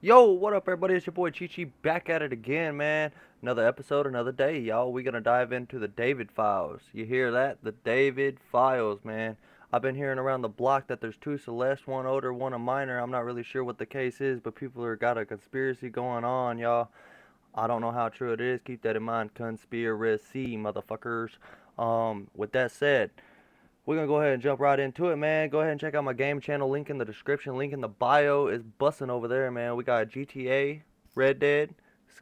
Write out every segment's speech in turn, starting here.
Yo, what up, everybody? It's your boy Chi Chi back at it again, man. Another episode, another day, y'all. We're gonna dive into the David Files. You hear that? The David Files, man. I've been hearing around the block that there's two Celeste, one older, one a minor. I'm not really sure what the case is, but people are got a conspiracy going on, y'all. I don't know how true it is. Keep that in mind. Conspiracy, motherfuckers. With that said, we're gonna go ahead and jump right into it, man. Go ahead and check out my game channel, link in the description, link in the bio. Is busting over there, man. We got GTA, Red Dead,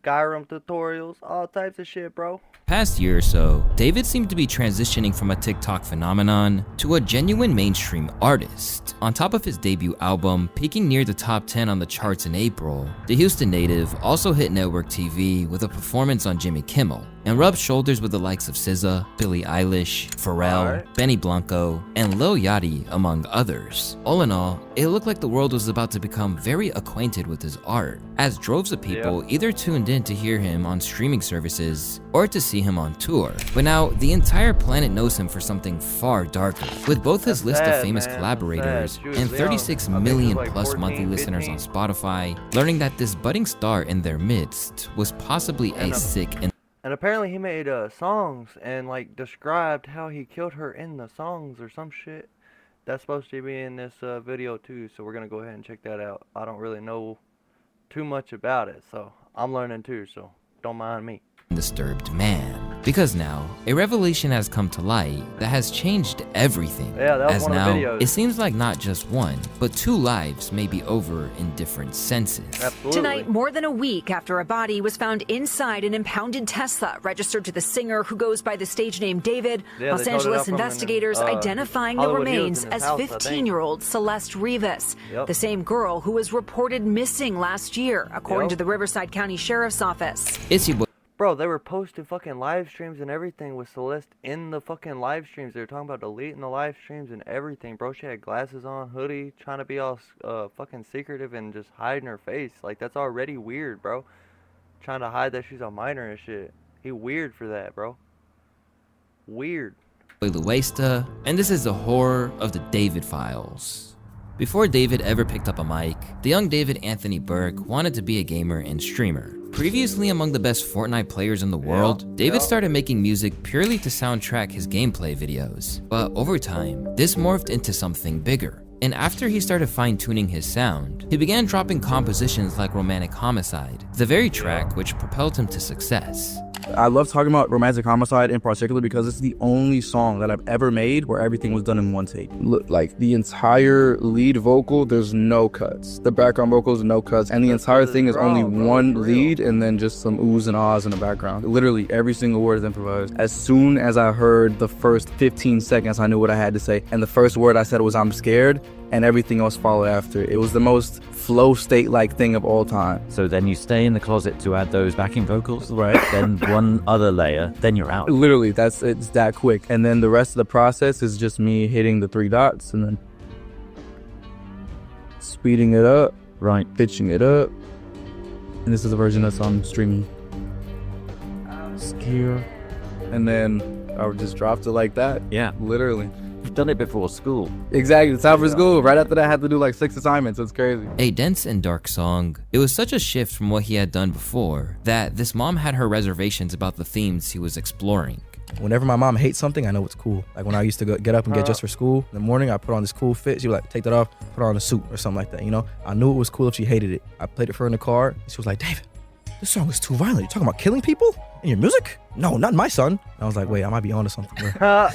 Skyrim tutorials, all types of shit, bro. Past year or so, David seemed to be transitioning from a TikTok phenomenon to a genuine mainstream artist. On top of his debut album, peaking near the top 10 on the charts in April, the Houston native also hit network TV with a performance on Jimmy Kimmel, and rubbed shoulders with the likes of SZA, Billie Eilish, Pharrell, Benny Blanco, and Lil Yachty, among others. All in all, it looked like the world was about to become very acquainted with his art, as droves of people either tuned in to hear him on streaming services or to see him on tour. But now, the entire planet knows him for something far darker, with both his list of famous collaborators and 36 million plus monthly listeners on Spotify, learning that this budding star in their midst was possibly a sick and apparently he made songs and like described how he killed her in the songs or some shit. That's supposed to be in this video too, so we're gonna go ahead and check that out. I don't really know too much about it, so I'm learning too, so don't mind me. Disturbed man. Because now, a revelation has come to light that has changed everything. Yeah, that was as one now, of the videos. It seems like not just one, but two lives may be over in different senses. Absolutely. Tonight, more than a week after a body was found inside an impounded Tesla registered to the singer who goes by the stage name David, Los Angeles investigators identifying the Hollywood remains Hills in his as house, 15-year-old Celeste Rivas, Yep. the same girl who was reported missing last year, according to the Riverside County Sheriff's Office. It's your boy. Bro, they were posting fucking live streams and everything with Celeste in the fucking live streams. They were talking about deleting the live streams and everything. Bro, she had glasses on, hoodie, trying to be all fucking secretive and just hiding her face. Like, that's already weird, bro. Trying to hide that she's a minor and shit. He weird for that, bro. Weird. Luesta, and this is the horror of the David Files. Before David ever picked up a mic, the young David Anthony Burke wanted to be a gamer and streamer. Previously among the best Fortnite players in the world, David started making music purely to soundtrack his gameplay videos. But over time, this morphed into something bigger. And after he started fine-tuning his sound, he began dropping compositions like Romantic Homicide, the very track which propelled him to success. I love talking about Romantic Homicide in particular because it's the only song that I've ever made where everything was done in one take. Look, like the entire lead vocal, there's no cuts. The background vocals, no cuts. And the entire thing is only one lead and then just some oohs and ahs in the background. Literally every single word is improvised. As soon as I heard the first 15 seconds, I knew what I had to say. And the first word I said was, "I'm scared," and everything else followed after. It was the most flow state-like thing of all time. So then you stay in the closet to add those backing vocals, Right. then one other layer, then you're out. Literally, it's that quick. And then the rest of the process is just me hitting the three dots and then speeding it up, Right. pitching it up. And this is the version that's on streaming. Secure. And then I just dropped it like that. Yeah. Literally. You've done it before school. Exactly. It's time for school. Right after that, I had to do like 6 assignments. It's crazy. A dense and dark song, it was such a shift from what he had done before that this mom had her reservations about the themes he was exploring. Whenever my mom hates something, I know it's cool. Like when I used to get up and get dressed for school in the morning, I put on this cool fit. She would like, take that off, put on a suit or something like that, you know? I knew it was cool if she hated it. I played it for her in the car. She was like, "David, this song is too violent. You talking about killing people in your music? No, not my son." And I was like, wait, I might be onto something here.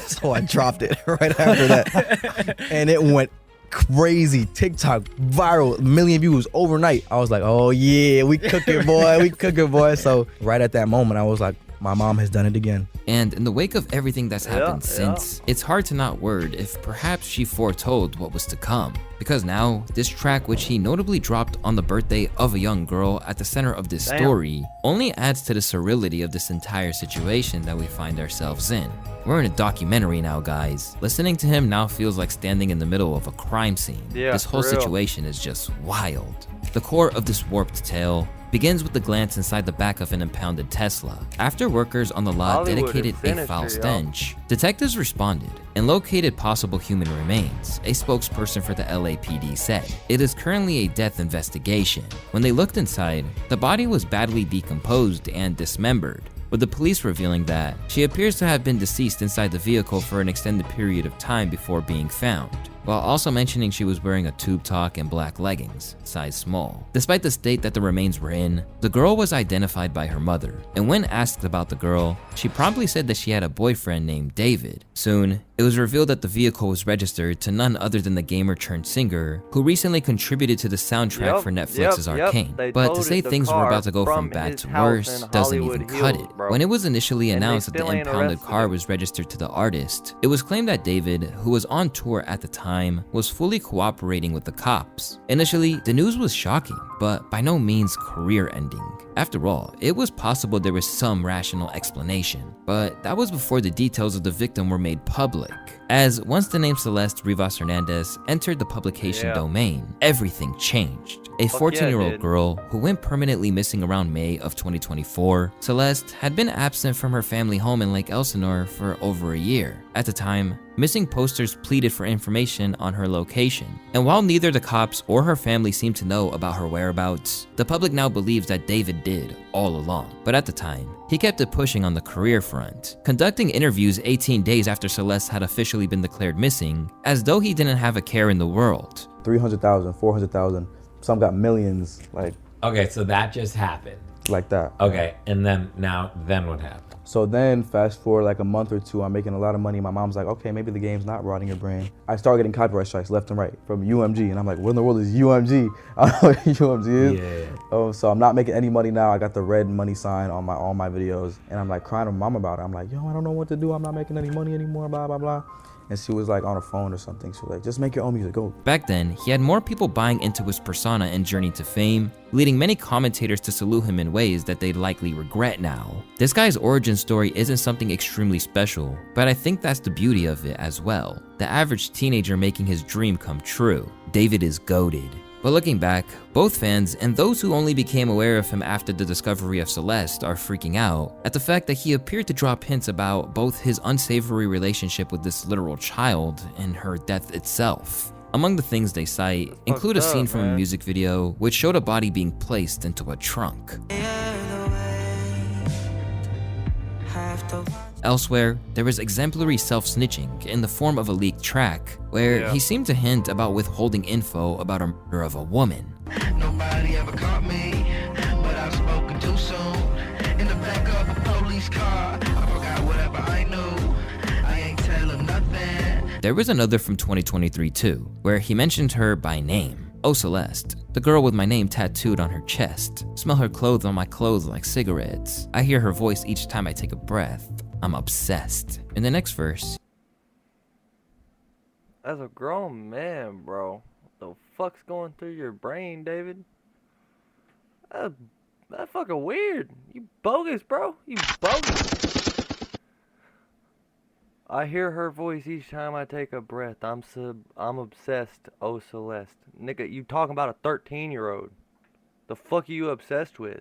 So I dropped it right after that. And it went crazy. TikTok, viral, 1 million views overnight. I was like, oh yeah, we cooking, boy. We cooking, boy. So right at that moment, I was like, my mom has done it again. And in the wake of everything that's happened since, it's hard to not word if perhaps she foretold what was to come. Because now, this track which he notably dropped on the birthday of a young girl at the center of this story only adds to the surreality of this entire situation that we find ourselves in. We're in a documentary now, guys. Listening to him now feels like standing in the middle of a crime scene. Yeah, this whole for real. situation is just wild. The core of this warped tale begins with a glance inside the back of an impounded Tesla. After workers on the lot Hollywood dedicated is a sinister, foul yo. stench, detectives responded and located possible human remains. A spokesperson for the LAPD said, "It is currently a death investigation." When they looked inside, the body was badly decomposed and dismembered, with the police revealing that she appears to have been deceased inside the vehicle for an extended period of time before being found, while also mentioning she was wearing a tube top and black leggings, size small. Despite the state that the remains were in, the girl was identified by her mother, and when asked about the girl, she promptly said that she had a boyfriend named David. Soon, it was revealed that the vehicle was registered to none other than the gamer-turned-singer who recently contributed to the soundtrack for Netflix's Arcane. They But to toted say the things were car about to go from from bad his to house worse in doesn't Hollywood even cut Hills, it. bro. When it was initially And they announced that the still ain't impounded arrested car him. was registered to the artist, it was claimed that David, who was on tour at the time, was fully cooperating with the cops. Initially, the news was shocking, but by no means career-ending. After all, it was possible there was some rational explanation, but that was before the details of the victim were made public. As once the name Celeste Rivas Hernandez entered the publication domain, everything changed. A Fuck 14-year-old dude. girl who went permanently missing around May of 2024, Celeste had been absent from her family home in Lake Elsinore for over a year. At the time, missing posters pleaded for information on her location, and while neither the cops or her family seemed to know about her whereabouts, the public now believes that David did all along. But at the time, he kept it pushing on the career front, conducting interviews 18 days after Celeste had officially been declared missing, as though he didn't have a care in the world. 300,000, 400,000. Some got millions, Okay, so that just happened. like that. Okay, and then what happened? So then fast forward like a month or two, I'm making a lot of money. My mom's like, okay, maybe the game's not rotting your brain. I start getting copyright strikes left and right from UMG. And I'm like, what in the world is UMG? I don't know what UMG is. Yeah. So I'm not making any money now. I got the red money sign on all my videos. And I'm like crying to my mom about it. I'm like, yo, I don't know what to do. I'm not making any money anymore, blah, blah, blah. And she was like on a phone or something. She was like, just make your own music, go. Back then, he had more people buying into his persona and journey to fame, leading many commentators to salute him in ways that they'd likely regret now. This guy's origin story isn't something extremely special, but I think that's the beauty of it as well. The average teenager making his dream come true. David is goated. But looking back, both fans and those who only became aware of him after the discovery of Celeste are freaking out at the fact that he appeared to drop hints about both his unsavory relationship with this literal child and her death itself. Among the things they cite include a scene from a music video which showed a body being placed into a trunk. Elsewhere, there was exemplary self-snitching in the form of a leaked track, where he seemed to hint about withholding info about a murder of a woman. Nobody ever caught me, but I've spoken too soon. In the back of a police car, I forgot whatever I knew. I ain't telling nothing. There was another from 2023 too, where he mentioned her by name. Oh Celeste, the girl with my name tattooed on her chest. Smell her clothes on my clothes like cigarettes. I hear her voice each time I take a breath. I'm obsessed. In the next verse, As a grown man, bro, what the fuck's going through your brain, David? That fucking weird. You bogus, bro. You bogus. I hear her voice each time I take a breath. I'm obsessed. Oh Celeste, nigga, you talking about a 13-year-old? The fuck are you obsessed with?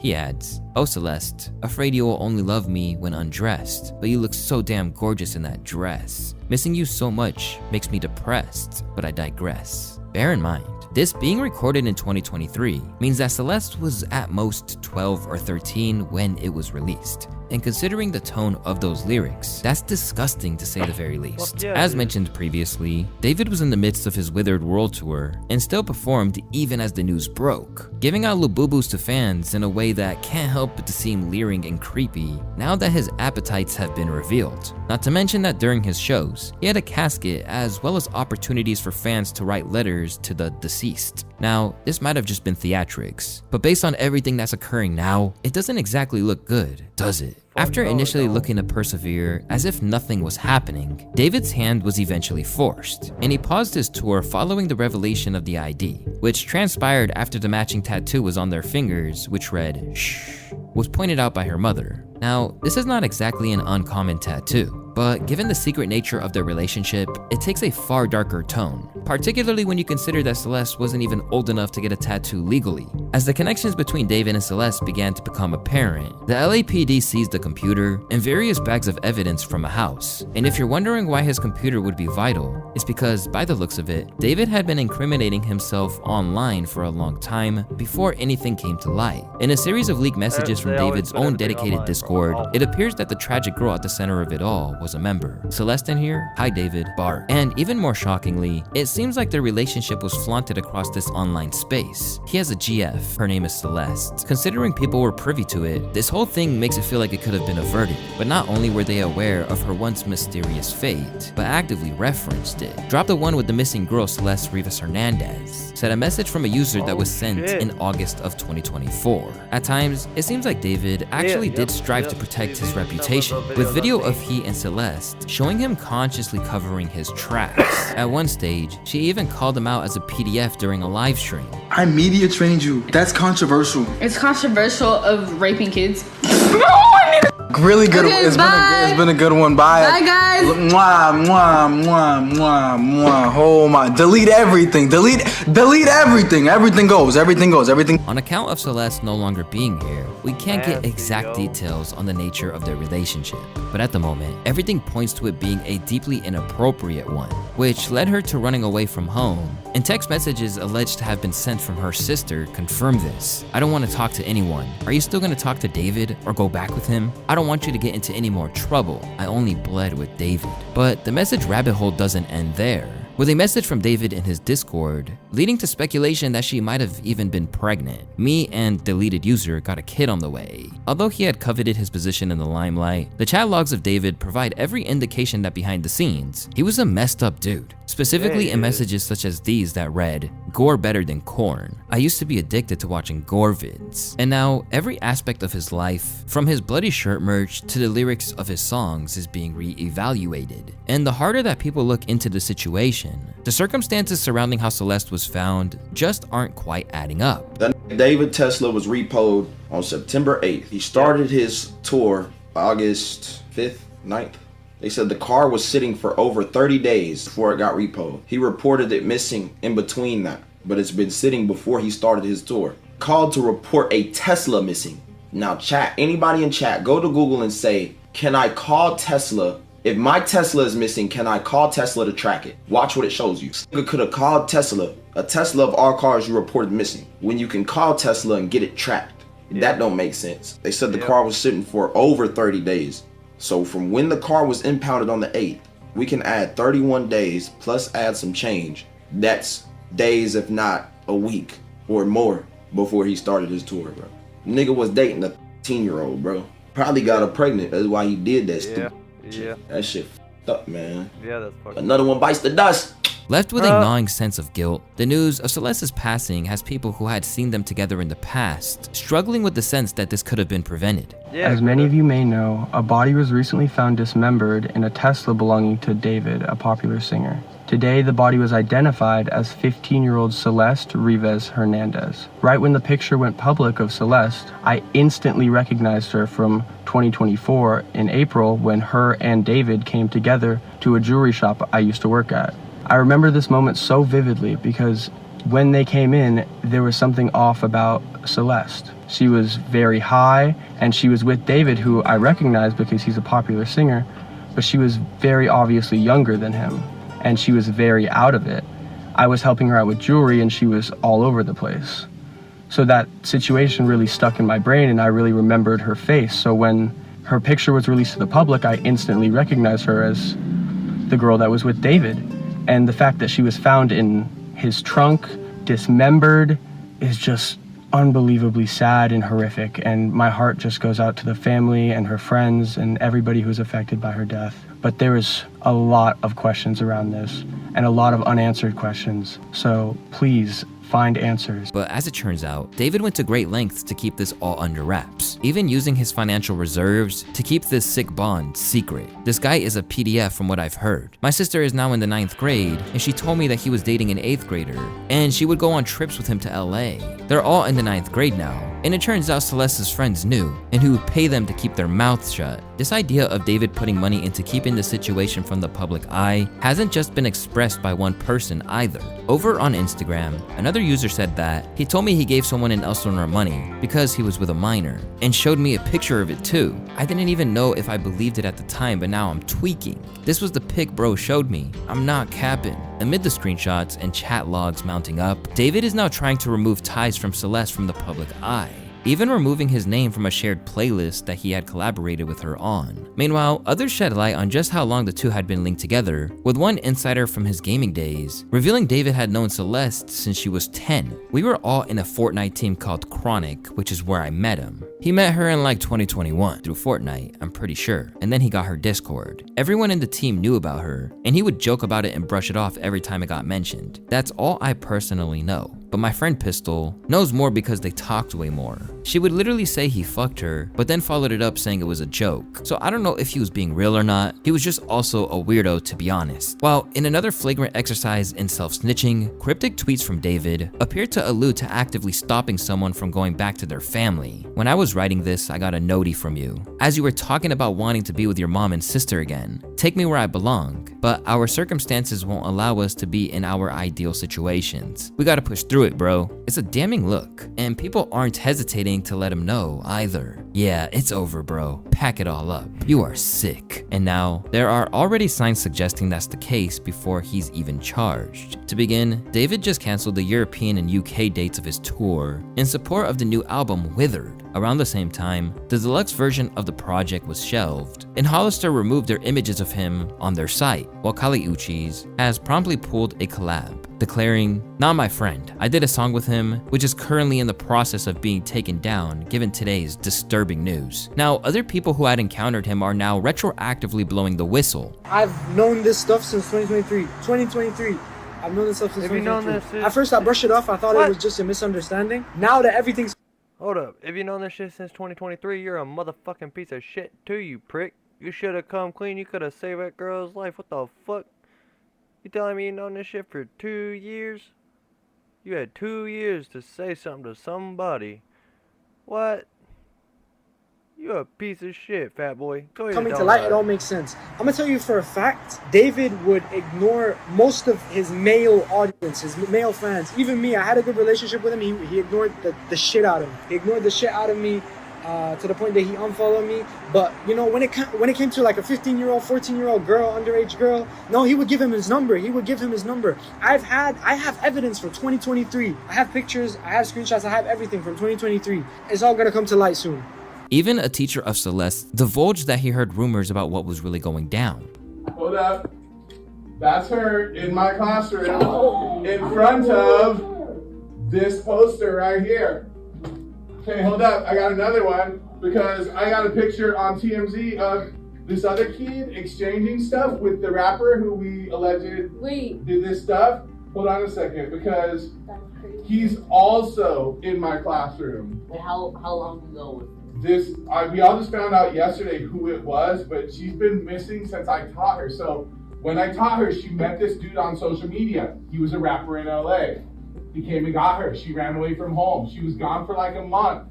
he adds, "Oh Celeste, afraid you will only love me when undressed, but you look so damn gorgeous in that dress. Missing you so much makes me depressed, but I digress." Bear in mind, this being recorded in 2023 means that Celeste was at most 12 or 13 when it was released. And considering the tone of those lyrics, that's disgusting to say the very least. yeah, As dude. mentioned previously, David was in the midst of his Withered World Tour and still performed even as the news broke, giving out Lububus to fans in a way that can't help but to seem leering and creepy now that his appetites have been revealed. Not to mention that during his shows, he had a casket as well as opportunities for fans to write letters to the deceased. Now, this might have just been theatrics, but based on everything that's occurring now, it doesn't exactly look good, does it? After initially looking to persevere as if nothing was happening, David's hand was eventually forced, and he paused his tour following the revelation of the ID, which transpired after the matching tattoo was on their fingers, which read, "Shh," was pointed out by her mother. Now, this is not exactly an uncommon tattoo, but given the secret nature of their relationship, it takes a far darker tone, particularly when you consider that Celeste wasn't even old enough to get a tattoo legally. As the connections between David and Celeste began to become apparent, the LAPD seized a computer and various bags of evidence from a house. And if you're wondering why his computer would be vital, it's because, by the looks of it, David had been incriminating himself online for a long time before anything came to light. In a series of leaked messages from David's own dedicated Discord, it appears that the tragic girl at the center of it all was a member. Celeste in here, hi David, Bart. And even more shockingly, it seems like their relationship was flaunted across this online space. He has a GF, her name is Celeste. Considering people were privy to it, this whole thing makes it feel like it could have been averted. But not only were they aware of her once mysterious fate, but actively referenced it. Drop the one with the missing girl Celeste Rivas Hernandez. Said a message from a user that was sent in August of 2024. At times, it seems like David actually did strive to protect his reputation, with video of he and Celeste showing him consciously covering his tracks. At one stage, she even called him out as a PDF during a live stream. I media trained you. That's controversial. It's controversial of raping kids. Really good. Okay, It's been a good one. Bye. Bye, guys. Mwah, mwah, mwah, mwah, mwah. Oh my. Delete everything. Delete everything. Everything goes. On account of Celeste no longer being here, we can't get exact details on the nature of their relationship. But at the moment, everything points to it being a deeply inappropriate one, which led her to running away from home. And text messages alleged to have been sent from her sister confirm this. I don't want to talk to anyone. Are you still going to talk to David or go back with him? I don't want you to get into any more trouble. I only bled with David. But the message rabbit hole doesn't end there, with a message from David in his Discord, leading to speculation that she might have even been pregnant. Me and deleted user got a kid on the way. Although he had coveted his position in the limelight, the chat logs of David provide every indication that behind the scenes, he was a messed up dude. Specifically in messages such as these that read, "Gore better than corn. I used to be addicted to watching gore vids." And now, every aspect of his life, from his bloody shirt merch to the lyrics of his songs, is being re-evaluated. And the harder that people look into the situation, the circumstances surrounding how Celeste was found just aren't quite adding up. That David Tesla was repoed on September 8th. He started his tour August 5th, 9th. They said the car was sitting for over 30 days before it got repoed. He reported it missing in between that, but it's been sitting before he started his tour. Called to report a Tesla missing. Now chat, anybody in chat, go to Google and say, can I call Tesla? If my Tesla is missing, can I call Tesla to track it? Watch what it shows you. You could have called Tesla, a Tesla of all cars you reported missing, when you can call Tesla and get it tracked. That don't make sense. They said the car was sitting for over 30 days. So from when the car was impounded on the 8th, we can add 31 days plus add some change. That's days, if not a week or more, before he started his tour, bro. Nigga was dating a 13-year-old, bro. Probably got her pregnant. That's why he did that stupid shit. That shit f***ed up, man. Yeah, that's fucking another one bites the dust. Left with a gnawing sense of guilt, the news of Celeste's passing has people who had seen them together in the past struggling with the sense that this could have been prevented. As many of you may know, a body was recently found dismembered in a Tesla belonging to David, a popular singer. Today, the body was identified as 15-year-old Celeste Rivas Hernandez. Right when the picture went public of Celeste, I instantly recognized her from 2024 in April when her and David came together to a jewelry shop I used to work at. I remember this moment so vividly because when they came in, there was something off about Celeste. She was very high, and she was with David, who I recognize because he's a popular singer, but she was very obviously younger than him, and she was very out of it. I was helping her out with jewelry, and she was all over the place. So that situation really stuck in my brain, and I really remembered her face. So when her picture was released to the public, I instantly recognized her as the girl that was with David. And the fact that she was found in his trunk, dismembered, is just unbelievably sad and horrific. And my heart just goes out to the family and her friends and everybody who's affected by her death. But there is a lot of questions around this and a lot of unanswered questions. So please find answers. But as it turns out, David went to great lengths to keep this all under wraps, even using his financial reserves to keep this sick bond secret. This guy is a PDF from what I've heard. My sister is now in the 9th grade, and she told me that he was dating an 8th grader, and she would go on trips with him to LA. They're all in the 9th grade now, and it turns out Celeste's friends knew, and who would pay them to keep their mouths shut. This idea of David putting money into keeping the situation from the public eye hasn't just been expressed by one person either. Over on Instagram, another user said that he told me he gave someone in El Sonora money because he was with a minor, and showed me a picture of it too. I didn't even know if I believed it at the time, but now I'm tweaking. This was the pic bro showed me. I'm not capping. Amid the screenshots and chat logs mounting up, David is now trying to remove ties from Celeste from the public eye, even removing his name from a shared playlist that he had collaborated with her on. Meanwhile, others shed light on just how long the two had been linked together, with one insider from his gaming days revealing David had known Celeste since she was 10. We were all in a Fortnite team called Chronic, which is where I met him. He met her in like 2021 through Fortnite, I'm pretty sure, and then he got her Discord. Everyone in the team knew about her, and he would joke about it and brush it off every time it got mentioned. That's all I personally know. But my friend Pistol knows more because they talked way more. She would literally say he fucked her, but then followed it up saying it was a joke. So I don't know if he was being real or not. He was just also a weirdo, to be honest. While in another flagrant exercise in self-snitching, cryptic tweets from David appeared to allude to actively stopping someone from going back to their family. When I was writing this, I got a notie from you. As you were talking about wanting to be with your mom and sister again, take me where I belong, but our circumstances won't allow us to be in our ideal situations. We gotta push through it, bro. It's a damning look, and people aren't hesitating to let him know either. Yeah, it's over, bro. Pack it all up. You are sick. And now, there are already signs suggesting that's the case before he's even charged. To begin, David just canceled the European and UK dates of his tour in support of the new album Withered. Around the same time, the deluxe version of the project was shelved, and Hollister removed their images of him on their site, while Kali Uchis has promptly pulled a collab, declaring, "Not my friend. I did a song with him, which is currently in the process of being taken down given today's disturbing news." Now, other people who had encountered him are now retroactively blowing the whistle. I've known this stuff since 2023. 2023. I've known this stuff since 2023. At first I brushed it off. I thought it was just a misunderstanding. Now that everything's... Hold up. If you known this shit since 2023, you're a motherfucking piece of shit too, you prick. You should have come clean. You could have saved that girl's life. What the fuck? You telling me you known this shit for 2 years? You had 2 years to say something to somebody. What? You a piece of shit, fat boy. Go ahead. Coming to light, it all makes sense. I'm gonna tell you for a fact, David would ignore most of his male audience, his male fans. Even me, I had a good relationship with him. He ignored the shit out of me. He ignored the shit out of me to the point that he unfollowed me. But you know, when it came to like a 15-year-old, 14-year-old girl, underage girl, no, he would give him his number. He would give him his number. I have evidence from 2023. I have pictures. I have screenshots. I have everything from 2023. It's all gonna come to light soon. Even a teacher of Celeste divulged that he heard rumors about what was really going down. Hold up. That's her in my classroom in front of this poster right here. Okay, hold up. I got another one because I got a picture on TMZ of this other kid exchanging stuff with the rapper who we alleged did this stuff. Hold on a second, because he's also in my classroom. Wait, how long ago was we all just found out yesterday who it was, but she's been missing since I taught her. So when I taught her, she met this dude on social media. He was a rapper in LA. He came and got her. She ran away from home. She was gone for like a month.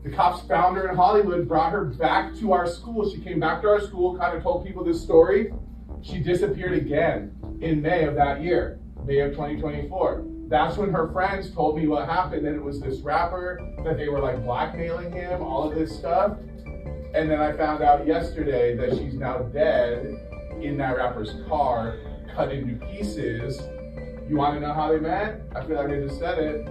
The cops found her in Hollywood, brought her back to our school. She came back to our school, kind of told people this story. She disappeared again in May of that year, May of 2024. That's when her friends told me what happened, that it was this rapper, that they were like blackmailing him, all of this stuff. And then I found out yesterday that she's now dead in that rapper's car, cut into pieces. You want to know how they met? I feel like I just said it.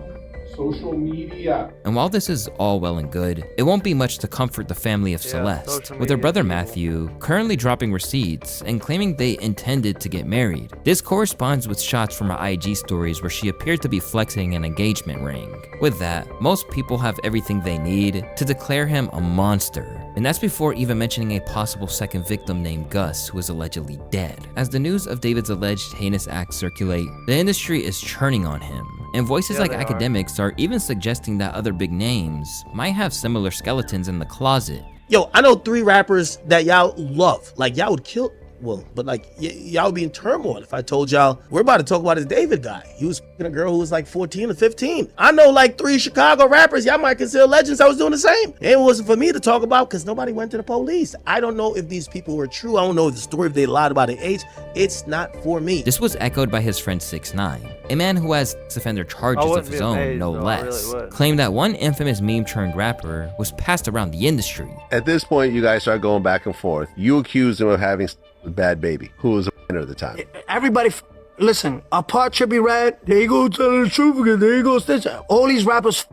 Social media. And while this is all well and good, it won't be much to comfort the family of Celeste, with her brother Matthew currently dropping receipts and claiming they intended to get married. This corresponds with shots from her IG stories where she appeared to be flexing an engagement ring. With that, most people have everything they need to declare him a monster. And that's before even mentioning a possible second victim named Gus, who is allegedly dead. As the news of David's alleged heinous acts circulate, the industry is churning on him. And voices like academics are even suggesting that other big names might have similar skeletons in the closet. Yo, I know 3 rappers that y'all love. Like, y'all would kill. Well, but like y'all would be in turmoil if I told y'all we're about to talk about this David guy. He was f***ing a girl who was like 14 or 15. I know like 3 Chicago rappers. Y'all might consider legends. I was doing the same. It wasn't for me to talk about because nobody went to the police. I don't know if these people were true. I don't know the story, if they lied about their age. It's not for me. This was echoed by his friend 6ix9ine, a man who has sex offender charges of his own, no less, claimed that one infamous meme-turned-rapper was passed around the industry. At this point, you guys start going back and forth. You accused him of having with Bad Baby, who was a minor at the time. Everybody, listen, apart Trippie Redd, there you go telling the truth again, there you go Stitch. All these rappers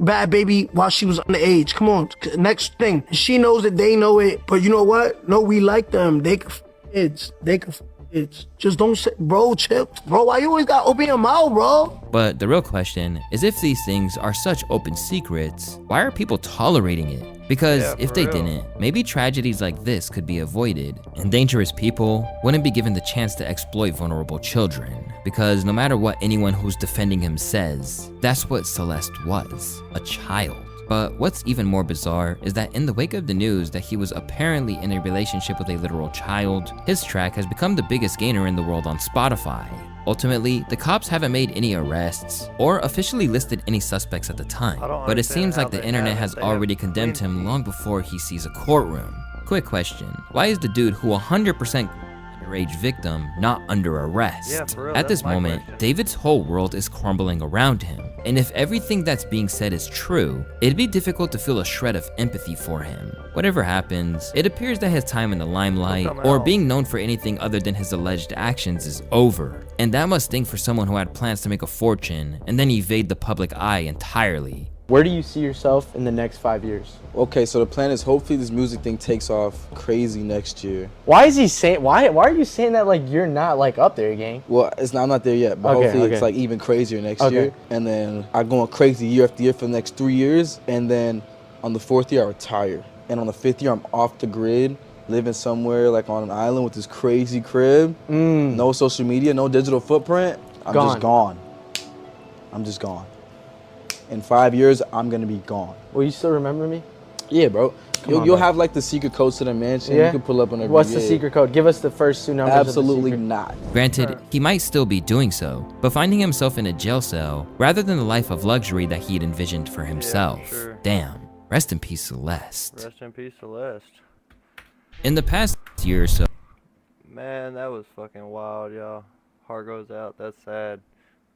Bad Baby while she was underage. Come on, next thing. She knows it, they know it, but you know what? No, we like them. They can kids. They can kids. Just don't say, bro, chill. Bro, why you always gotta open your mouth, bro? But the real question is, if these things are such open secrets, why are people tolerating it? Because if they didn't, maybe tragedies like this could be avoided, and dangerous people wouldn't be given the chance to exploit vulnerable children. Because no matter what anyone who's defending him says, that's what Celeste was, a child. But what's even more bizarre is that in the wake of the news that he was apparently in a relationship with a literal child, his track has become the biggest gainer in the world on Spotify. Ultimately, the cops haven't made any arrests or officially listed any suspects at the time, but it seems like the internet has already condemned him long before he sees a courtroom. Quick question, why is the dude who 100% underage victim not under arrest? Yeah, for real, At this that's my moment, question. David's whole world is crumbling around him, and if everything that's being said is true, it'd be difficult to feel a shred of empathy for him. Whatever happens, it appears that his time in the limelight or being known for anything other than his alleged actions is over. And that must sting for someone who had plans to make a fortune and then evade the public eye entirely. Where do you see yourself in the next 5 years? Okay, so the plan is hopefully this music thing takes off crazy next year. Why is he saying? Why are you saying that like you're not like up there, gang? Well, I'm not there yet, but hopefully it's like even crazier next year. And then I'm going crazy year after year for the next 3 years. And then on the 4th year, I retire. And on the 5th year, I'm off the grid, living somewhere like on an island with this crazy crib. No social media, no digital footprint. I'm just gone. I'm just gone. In 5 years, I'm gonna be gone. Will you still remember me? Yeah, bro. You'll have like the secret codes to the mansion. Yeah? You can pull up on every What's the secret code? Give us the first 2 numbers. Absolutely of the secret. not. Granted, he might still be doing so, but finding himself in a jail cell rather than the life of luxury that he'd envisioned for himself. Yeah, sure. Damn. Rest in peace, Celeste. Rest in peace, Celeste. In the past year or so, Man, that was fucking wild, y'all. Heart goes out. That's sad.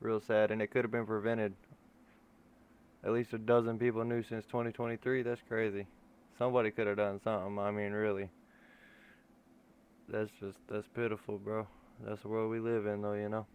Real sad. And it could have been prevented. At least a dozen people knew since 2023. That's crazy. Somebody could have done something. I mean, really. That's pitiful, bro. That's the world we live in, though, you know.